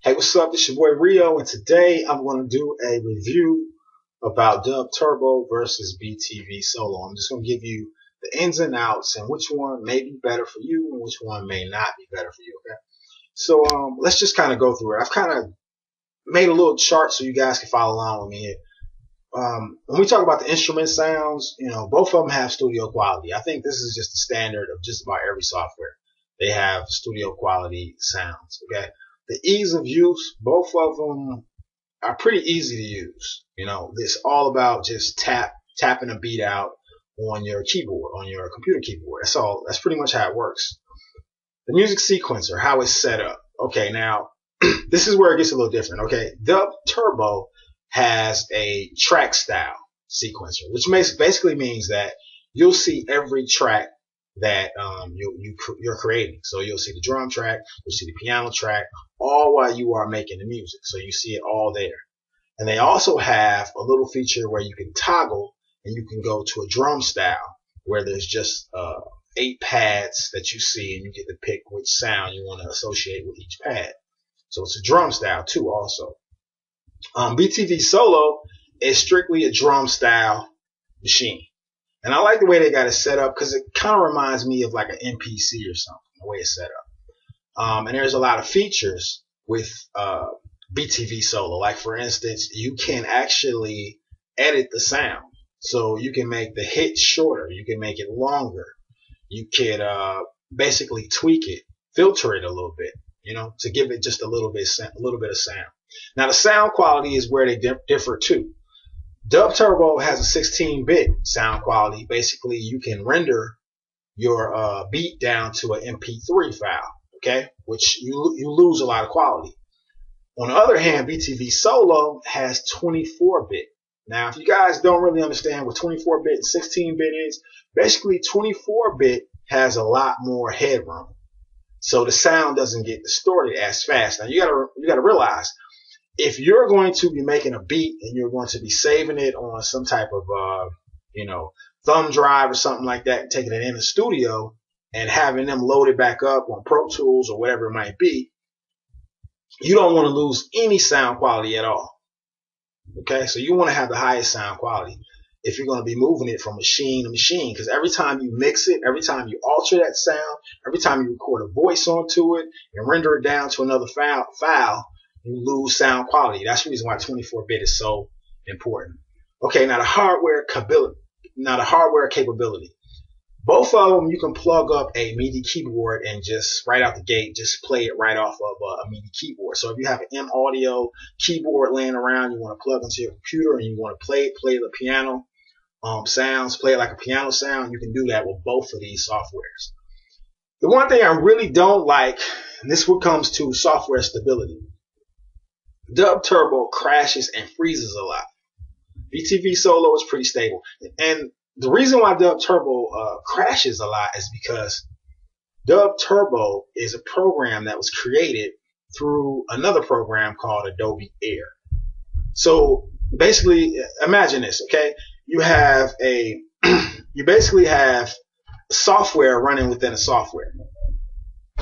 Hey, what's up? This your boy Rio, and today I'm going to do a review about Dubturbo versus BTV Solo. I'm just going to give you the ins and outs and which one may be better for you and which one may not be better for you. Okay, so let's just kind of go through it. I've kind of made a little chart so you guys can follow along with me here. When we talk about the instrument sounds, both of them have studio quality. I think this is just the standard of just about every software. They have studio quality sounds. Okay. The ease of use, both of them are pretty easy to use. It's all about just tapping a beat out on your keyboard, on your computer keyboard. That's all. That's pretty much how it works. The music sequencer, how it's set up. Okay, now this is where it gets a little different. Okay, Dubturbo has a track style sequencer, which basically means that you'll see every track that you're creating. So you'll see the drum track, you'll see the piano track, all while you are making the music. So you see it all there. And they also have a little feature where you can toggle and you can go to a drum style where there's just 8 pads that you see, and you get to pick which sound you want to associate with each pad. So it's a drum style too also. BTV Solo is strictly a drum style machine. And I like the way they got it set up because it kind of reminds me of like an MPC or something, the way it's set up. And there's a lot of features with BTV Solo. Like, for instance, you can actually edit the sound. So you can make the hit shorter. You can make it longer. You could basically tweak it, filter it a little bit, to give it just a little bit of sound. Now, the sound quality is where they differ too. Dubturbo has a 16-bit sound quality. Basically, you can render your beat down to an MP3 file, okay, which you lose a lot of quality. On the other hand, BTV Solo has 24-bit. Now, if you guys don't really understand what 24-bit and 16-bit is, basically 24-bit has a lot more headroom, so the sound doesn't get distorted as fast. Now, you gotta realize, if you're going to be making a beat and you're going to be saving it on some type of, thumb drive or something like that, and taking it in the studio and having them load it back up on Pro Tools or whatever it might be, you don't want to lose any sound quality at all. Okay, so you want to have the highest sound quality if you're going to be moving it from machine to machine, because every time you mix it, every time you alter that sound, every time you record a voice onto it and render it down to another file, you lose sound quality. That's the reason why 24-bit is so important. Okay, now the hardware capability. Both of them, you can plug up a MIDI keyboard and just right out the gate, just play it right off of a MIDI keyboard. So if you have an M Audio keyboard laying around, you want to plug into your computer and you want to play the piano sounds, play it like a piano sound, you can do that with both of these softwares. The one thing I really don't like, and this what comes to software stability, Dubturbo crashes and freezes a lot. BTV Solo is pretty stable. And the reason why Dubturbo crashes a lot is because Dubturbo is a program that was created through another program called Adobe Air. So basically, imagine this, okay? You basically have software running within a software.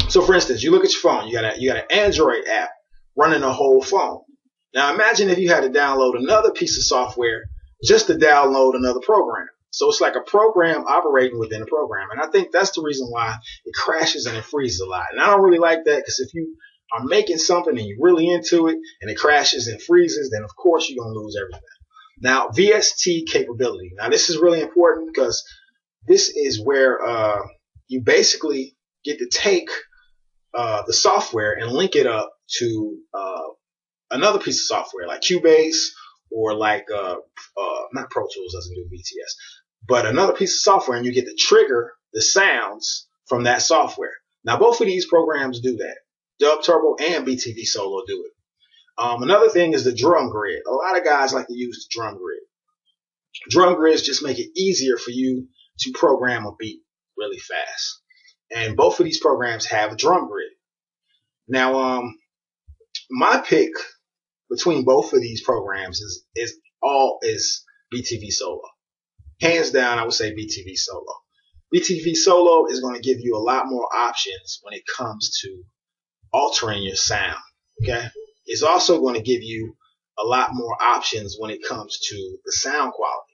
So for instance, you look at your phone, you got an Android app running a whole phone. Now imagine if you had to download another piece of software just to download another program. So it's like a program operating within a program. And I think that's the reason why it crashes and it freezes a lot. And I don't really like that, because if you are making something and you're really into it and it crashes and freezes, then of course you're going to lose everything. Now, VST capability. Now this is really important because this is where you basically get to take the software and link it up to another piece of software like Cubase or like not Pro Tools doesn't do VTS, but another piece of software, and you get to trigger the sounds from that software. Now both of these programs do that. Dubturbo and BTV Solo do it. Another thing is the drum grid. A lot of guys like to use the drum grid. Drum grids just make it easier for you to program a beat really fast. And both of these programs have a drum grid. Now, my pick between both of these programs is BTV Solo. Hands down, I would say BTV Solo. BTV Solo is going to give you a lot more options when it comes to altering your sound. Okay, It's also going to give you a lot more options when it comes to the sound quality.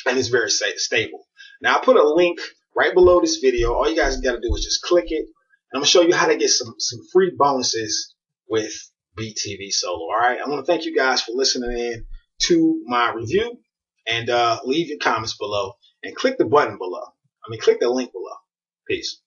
And it's very stable. Now, I put a link right below this video. All you guys got to do is just click it. And I'm going to show you how to get some free bonuses with BTV Solo. All right. I want to thank you guys for listening in to my review, and leave your comments below and click the button below. Click the link below. Peace.